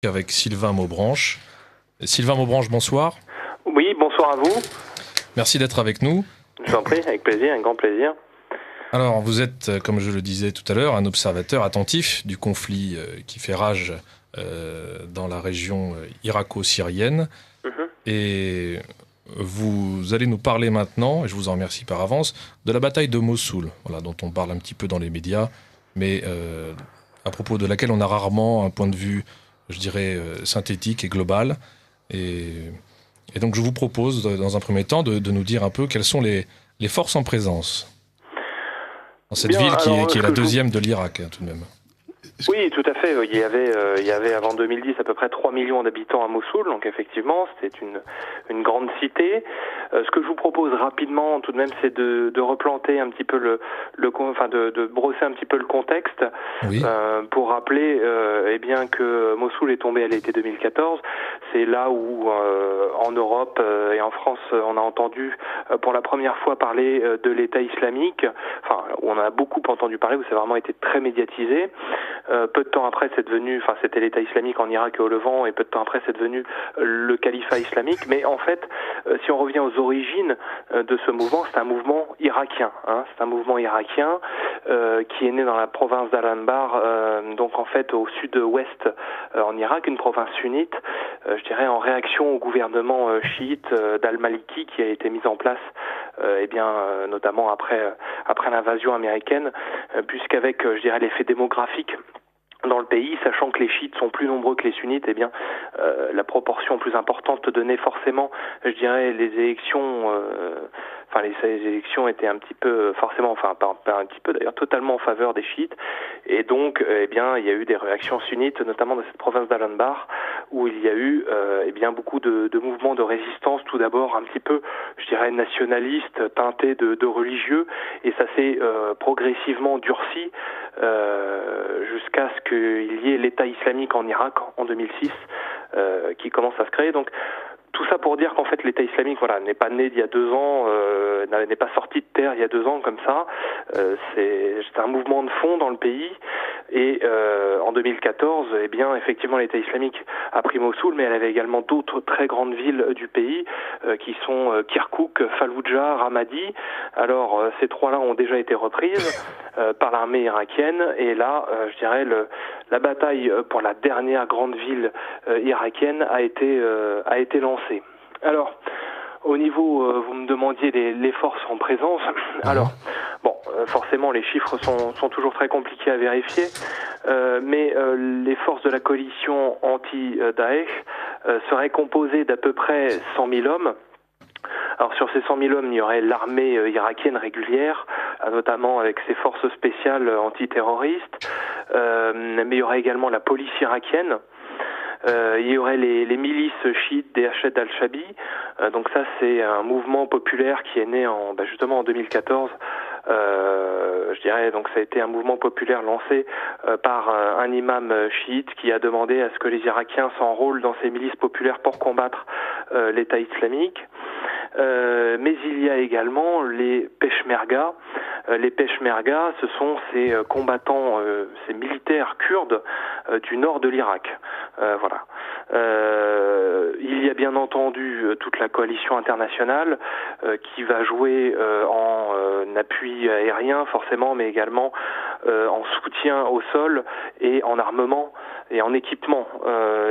Avec Sylvain Maubranche. Sylvain Maubranche, bonsoir. Oui, bonsoir à vous. Merci d'être avec nous. Je vous en prie, avec plaisir, un grand plaisir. Alors, vous êtes, comme je le disais tout à l'heure, un observateur attentif du conflit qui fait rage dans la région irako-syrienne. Et vous allez nous parler maintenant, et je vous en remercie par avance, de la bataille de Mossoul, voilà, dont on parle un petit peu dans les médias, mais à propos de laquelle on a rarement un point de vue, je dirais, synthétique et global. Et donc je vous propose, dans un premier temps, de nous dire un peu quelles sont les forces en présence dans cette ville qui est la deuxième de l'Irak, tout de même. Oui, tout à fait. Il y avait avant 2010 à peu près 3 millions d'habitants à Mossoul, donc effectivement, c'était une grande cité. Ce que je vous propose rapidement, tout de même, c'est de replanter un petit peu de brosser un petit peu le contexte, oui. Pour rappeler, bien que Mossoul est tombé à l'été 2014. C'est là où, en Europe et en France, on a entendu pour la première fois parler de l'État islamique. Enfin, où on a beaucoup entendu parler, où ça a vraiment été très médiatisé. Peu de temps après, c'était l'État islamique en Irak et au Levant, et peu de temps après, c'est devenu le califat islamique. Mais en fait, si on revient aux origines de ce mouvement, c'est un mouvement irakien. C'est un mouvement irakien qui est né dans la province d'Al-Anbar, donc en fait au sud-ouest en Irak, une province sunnite, je dirais en réaction au gouvernement chiite d'Al-Maliki qui a été mis en place, notamment après l'invasion américaine, puisqu'avec, je dirais, l'effet démographique dans le pays, sachant que les chiites sont plus nombreux que les sunnites, la proportion plus importante donnait forcément, je dirais, les élections. Les élections étaient un petit peu, forcément, pas un petit peu d'ailleurs, totalement en faveur des chiites. Et donc, il y a eu des réactions sunnites, notamment dans cette province d'Al-Anbar, où il y a eu, beaucoup de mouvements de résistance, tout d'abord un petit peu, je dirais, nationalistes, teintés de religieux, et ça s'est progressivement durci jusqu'à ce qu'il y ait l'État islamique en Irak en 2006, qui commence à se créer. Donc, tout ça pour dire qu'en fait l'État islamique n'est pas né d'il y a 2 ans, n'est pas sorti de terre il y a 2 ans comme ça. C'est un mouvement de fond dans le pays. Et en 2014, effectivement l'État islamique a pris Mossoul, mais elle avait également d'autres très grandes villes du pays qui sont Kirkouk, Falloujah, Ramadi. Alors ces 3-là ont déjà été reprises par l'armée irakienne. Et là, je dirais la bataille pour la dernière grande ville irakienne a été lancée. Alors, au niveau, vous me demandiez les forces en présence. Alors, forcément, les chiffres sont toujours très compliqués à vérifier, mais les forces de la coalition anti-Daesh seraient composées d'à peu près 100 000 hommes. Alors sur ces 100 000 hommes, il y aurait l'armée irakienne régulière, notamment avec ses forces spéciales antiterroristes, mais il y aurait également la police irakienne. Il y aurait les milices chiites des Hachd al-Shabi. Donc ça, c'est un mouvement populaire qui est né justement en 2014. Je dirais, donc ça a été un mouvement populaire lancé par un imam chiite qui a demandé à ce que les Irakiens s'enrôlent dans ces milices populaires pour combattre l'État islamique. Mais il y a également les Peshmerga. Les Peshmerga, ce sont ces combattants, ces militaires kurdes du nord de l'Irak. Il y a bien entendu toute la coalition internationale qui va jouer en appui aérien forcément, mais également en soutien au sol et en armement et en équipement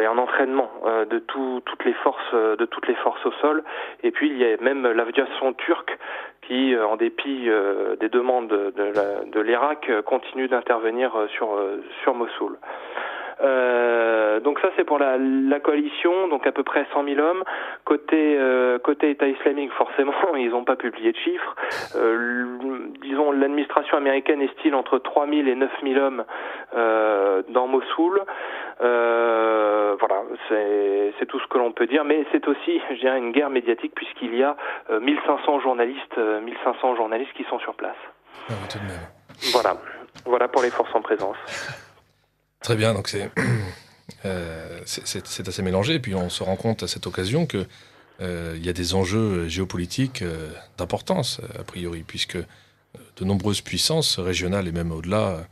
et en entraînement de toutes les forces au sol. Et puis il y a même l'aviation turque qui, en dépit des demandes de l'Irak, continue d'intervenir sur Mossoul. Donc ça c'est pour la coalition, donc à peu près 100 000 hommes. Côté État islamique, forcément, ils n'ont pas publié de chiffres. Disons, l'administration américaine estime entre 3 000 et 9 000 hommes dans Mossoul. C'est tout ce que l'on peut dire, mais c'est aussi, je dirais, une guerre médiatique puisqu'il y a 1500 journalistes qui sont sur place. Ah oui, tout de même. Voilà pour les forces en présence. Très bien, donc c'est assez mélangé, et puis on se rend compte à cette occasion que il y a des enjeux géopolitiques d'importance, a priori, puisque de nombreuses puissances régionales et même au-delà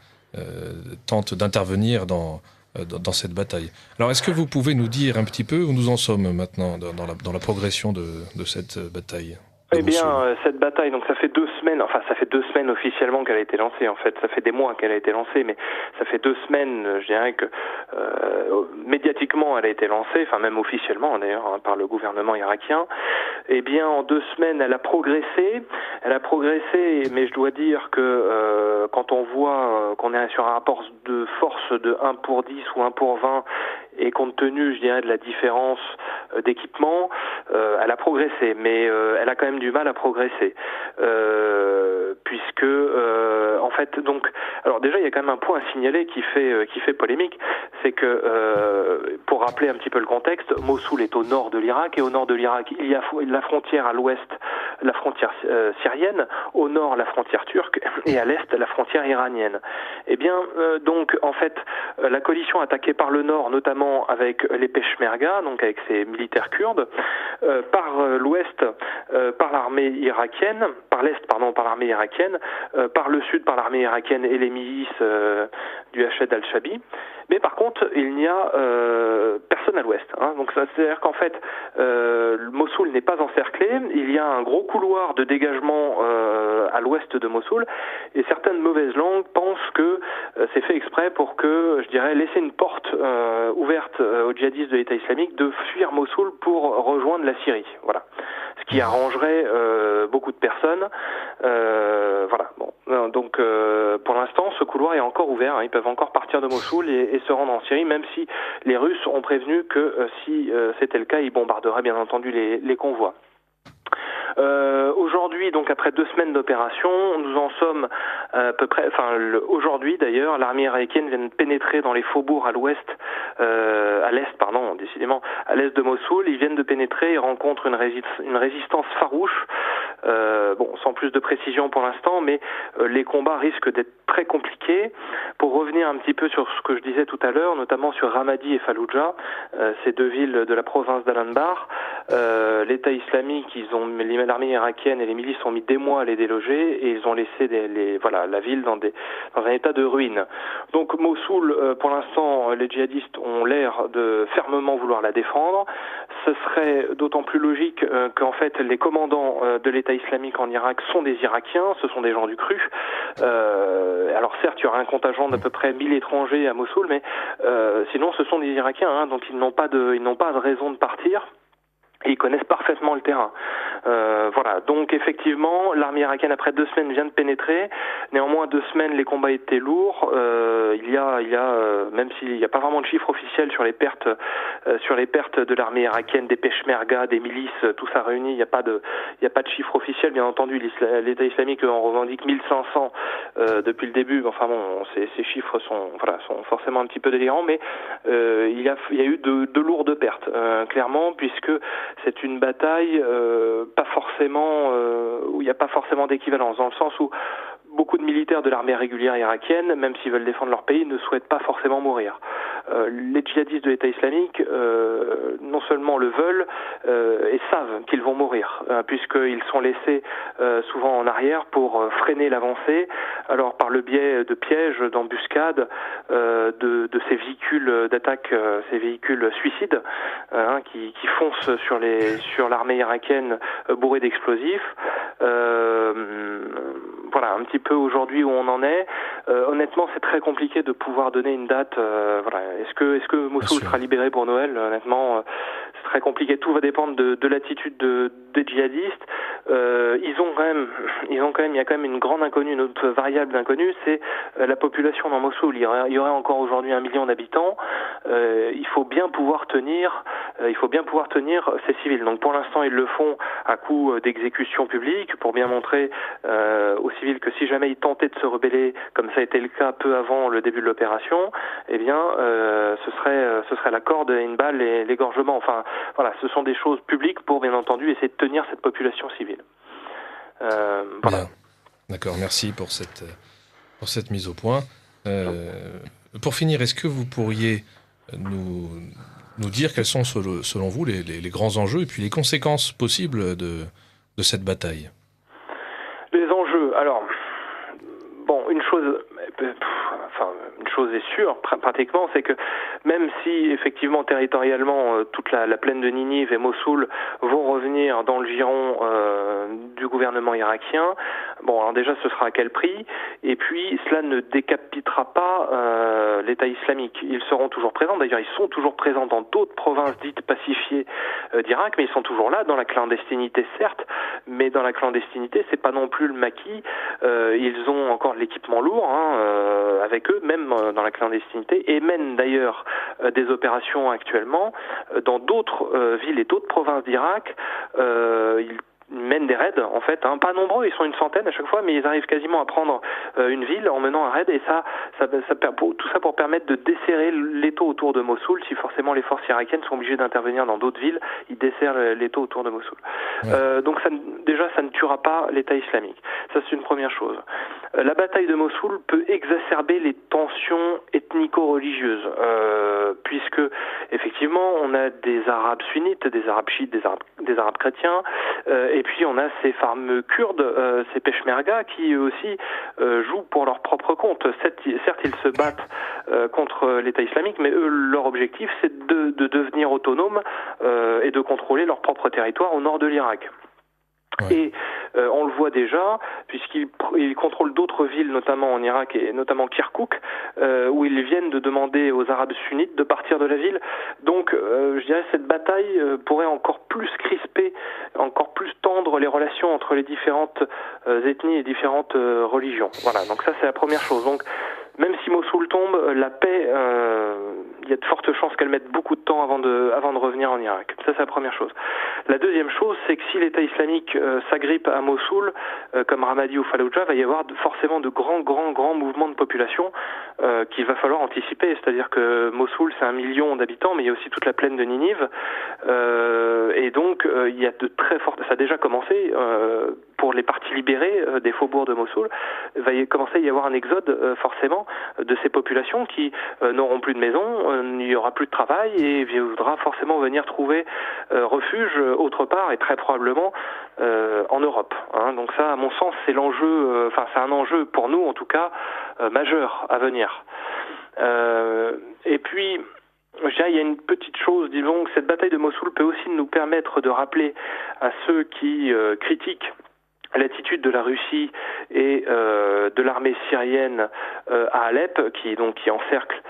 tentent d'intervenir dans dans cette bataille. Alors, est-ce que vous pouvez nous dire un petit peu où nous en sommes maintenant dans la progression de cette bataille ? Eh bien, cette bataille, donc ça fait 2 semaines, enfin ça fait 2 semaines officiellement qu'elle a été lancée, en fait, ça fait des mois qu'elle a été lancée, mais ça fait 2 semaines, je dirais que médiatiquement elle a été lancée, enfin même officiellement d'ailleurs, hein, par le gouvernement irakien. Eh bien, en 2 semaines, elle a progressé, mais je dois dire que quand on voit qu'on est sur un rapport de force de 1 pour 10 ou 1 pour 20, et compte tenu, je dirais, de la différence d'équipement, elle a progressé, mais elle a quand même du mal à progresser, puisque en fait, donc, alors déjà, il y a quand même un point à signaler qui fait polémique, c'est que pour rappeler un petit peu le contexte, Mossoul est au nord de l'Irak, et au nord de l'Irak, il y a la frontière à l'ouest, la frontière syrienne, au nord la frontière turque, et à l'est la frontière iranienne. Eh bien, donc, en fait, la coalition attaquée par le nord, notamment avec les Peshmerga, donc avec ces militaires kurdes, par l'ouest, par l'armée irakienne, par l'est, pardon, par l'armée irakienne, par le sud, par l'armée irakienne et les milices du Hachd al-Shabi. Mais par contre, il n'y a personne à l'ouest. Hein. Donc ça, c'est-à-dire qu'en fait, Mossoul n'est pas encerclé. Il y a un gros couloir de dégagement à l'ouest de Mossoul, et certaines mauvaises langues pensent que c'est fait exprès pour que, je dirais, laisser une porte ouverte aux djihadistes de l'État islamique de fuir Mossoul pour rejoindre la Syrie. Voilà. Ce qui arrangerait beaucoup de personnes. Voilà. Bon. Donc, pour l'instant, ce couloir est encore ouvert. Hein. Ils peuvent encore partir de Mossoul et se rendre en Syrie, même si les Russes ont prévenu que si c'était le cas, ils bombarderaient bien entendu les convois. Aujourd'hui, donc après 2 semaines d'opération, nous en sommes à peu près, aujourd'hui d'ailleurs, l'armée irakienne vient de pénétrer dans les faubourgs à l'ouest, à l'est, pardon, décidément, à l'est de Mossoul. Ils viennent de pénétrer et rencontrent une résistance farouche. Sans plus de précision pour l'instant, mais les combats risquent d'être très compliqués. Pour revenir un petit peu sur ce que je disais tout à l'heure, notamment sur Ramadi et Fallujah, ces 2 villes de la province d'Al-Anbar, l'État islamique, l'armée irakienne et les milices ont mis des mois à les déloger, et ils ont laissé la ville dans un état de ruine. Donc Mossoul, pour l'instant, les djihadistes ont l'air de fermement vouloir la défendre. Ce serait d'autant plus logique qu'en fait les commandants de l'État islamique en Irak sont des Irakiens, ce sont des gens du cru. Alors certes, il y aura un contingent d'à peu près 1000 étrangers à Mossoul, mais sinon ce sont des Irakiens, hein, donc ils n'ont pas de raison de partir. Et ils connaissent parfaitement le terrain. Voilà. Donc effectivement, l'armée irakienne après 2 semaines vient de pénétrer. Néanmoins, 2 semaines, les combats étaient lourds. Il y a, même s'il n'y a pas vraiment de chiffres officiels sur les pertes de l'armée irakienne, des Peshmerga, des milices, tout ça réuni, il n'y a pas de chiffres officiels. Bien entendu, l'État islamique en revendique 1500 depuis le début. Enfin bon, ces chiffres sont forcément un petit peu délirants, mais il y a eu de lourdes pertes, clairement, puisque c'est une bataille pas forcément où il n'y a pas forcément d'équivalence, dans le sens où beaucoup de militaires de l'armée régulière irakienne, même s'ils veulent défendre leur pays, ne souhaitent pas forcément mourir. Les djihadistes de l'État islamique, non seulement le veulent, et savent qu'ils vont mourir, puisqu'ils sont laissés souvent en arrière pour freiner l'avancée, alors par le biais de pièges, d'embuscades, de ces véhicules d'attaque, ces véhicules suicides, qui foncent sur l'armée irakienne bourrés d'explosifs. Voilà un petit peu aujourd'hui où on en est. Honnêtement, c'est très compliqué de pouvoir donner une date. Est-ce que Mossoul sera libéré pour Noël? Honnêtement, c'est très compliqué. Tout va dépendre de l'attitude des djihadistes. Il y a quand même une grande inconnue, une autre variable d'inconnue, c'est la population dans Mossoul. Il y aurait encore aujourd'hui 1 million d'habitants. Il faut bien pouvoir tenir ces civils. Donc pour l'instant, ils le font à coup d'exécution publique pour bien montrer aux civils que si jamais ils tentaient de se rebeller, comme ça a été le cas peu avant le début de l'opération, eh bien ce serait la corde et une balle et l'égorgement. Enfin voilà, ce sont des choses publiques pour bien entendu essayer de tenir cette population civile. Voilà. Bien. D'accord, merci pour cette mise au point. Pour finir, est-ce que vous pourriez nous dire quels sont selon vous les grands enjeux et puis les conséquences possibles de cette bataille? Les enjeux, alors, bon, une chose Enfin, une chose est sûre, pratiquement, c'est que même si effectivement territorialement toute la plaine de Ninive et Mossoul vont revenir dans le giron du gouvernement irakien, bon, alors déjà ce sera à quel prix? Et puis cela ne décapitera pas l'État islamique. Ils seront toujours présents. D'ailleurs, ils sont toujours présents dans d'autres provinces dites pacifiées d'Irak, mais ils sont toujours là dans la clandestinité, certes, mais dans la clandestinité, c'est pas non plus le maquis. Ils ont encore de l'équipement lourd avec eux, même dans la clandestinité, et mènent d'ailleurs des opérations actuellement dans d'autres villes et d'autres provinces d'Irak. Ils mènent des raids, en fait, pas nombreux, ils sont une centaine à chaque fois, mais ils arrivent quasiment à prendre une ville en menant un raid, et tout ça pour permettre de desserrer l'étau autour de Mossoul. Si forcément les forces irakiennes sont obligées d'intervenir dans d'autres villes, ils desserrent l'étau autour de Mossoul. Ouais. Donc déjà, ça ne tuera pas l'État islamique. Ça, c'est une première chose. La bataille de Mossoul peut exacerber les tensions ethnico-religieuses, puisque effectivement, on a des Arabes sunnites, des Arabes chiites, des Arabes chrétiens, et puis on a ces fameux Kurdes, ces Peshmerga, qui eux aussi jouent pour leur propre compte. Certes, ils se battent contre l'État islamique, mais eux, leur objectif, c'est de devenir autonomes et de contrôler leur propre territoire au nord de l'Irak. Ouais. Et on le voit déjà, puisqu'ils contrôlent d'autres villes, notamment en Irak et notamment Kirkouk, où ils viennent de demander aux Arabes sunnites de partir de la ville. Donc, je dirais, cette bataille pourrait encore plus crisper, encore plus tendre les relations entre les différentes ethnies et différentes religions. Voilà, donc ça c'est la première chose. Donc, même si Mossoul tombe, la paix, il y a de fortes chances qu'elle mette beaucoup de temps avant de revenir en Irak. Ça, c'est la première chose. La deuxième chose, c'est que si l'État islamique s'agrippe à Mossoul, comme Ramadi ou Fallujah, va y avoir forcément de grands mouvements de population qu'il va falloir anticiper. C'est-à-dire que Mossoul, c'est 1 million d'habitants, mais il y a aussi toute la plaine de Ninive. Et donc, il y a de très fortes... Ça a déjà commencé pour les parties libérées des faubourgs de Mossoul. Il va commencer à y avoir un exode, forcément, de ces populations qui n'auront plus de maison, il n'y aura plus de travail et il faudra forcément venir trouver refuge autre part et très probablement en Europe. Donc ça, à mon sens, c'est l'enjeu, c'est un enjeu pour nous, en tout cas, majeur à venir. Et puis, je dirais, il y a une petite chose, disons, que cette bataille de Mossoul peut aussi nous permettre de rappeler à ceux qui critiquent l'attitude de la Russie et de l'armée syrienne à Alep, qui encercle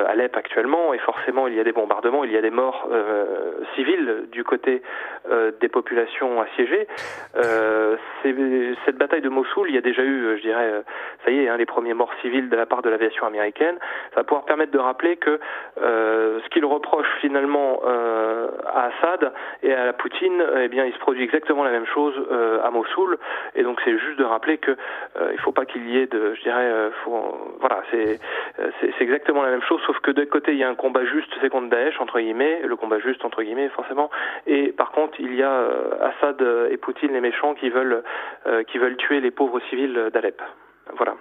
Alep actuellement, et forcément il y a des bombardements, il y a des morts civiles du côté des populations assiégées. Cette bataille de Mossoul, il y a déjà eu, je dirais, ça y est, les premiers morts civils de la part de l'aviation américaine. Ça va pouvoir permettre de rappeler que ce qu'il reproche finalement à Assad et à Poutine, eh bien, il se produit exactement la même chose à Mossoul. Et donc c'est juste de rappeler que il faut pas qu'il y ait de, je dirais, voilà, c'est exactement la même chose, sauf que d'un côté il y a un combat juste, c'est contre Daesh entre guillemets, le combat juste entre guillemets forcément, et par contre il y a Assad et Poutine, les méchants, qui veulent tuer les pauvres civils d'Alep. Voilà.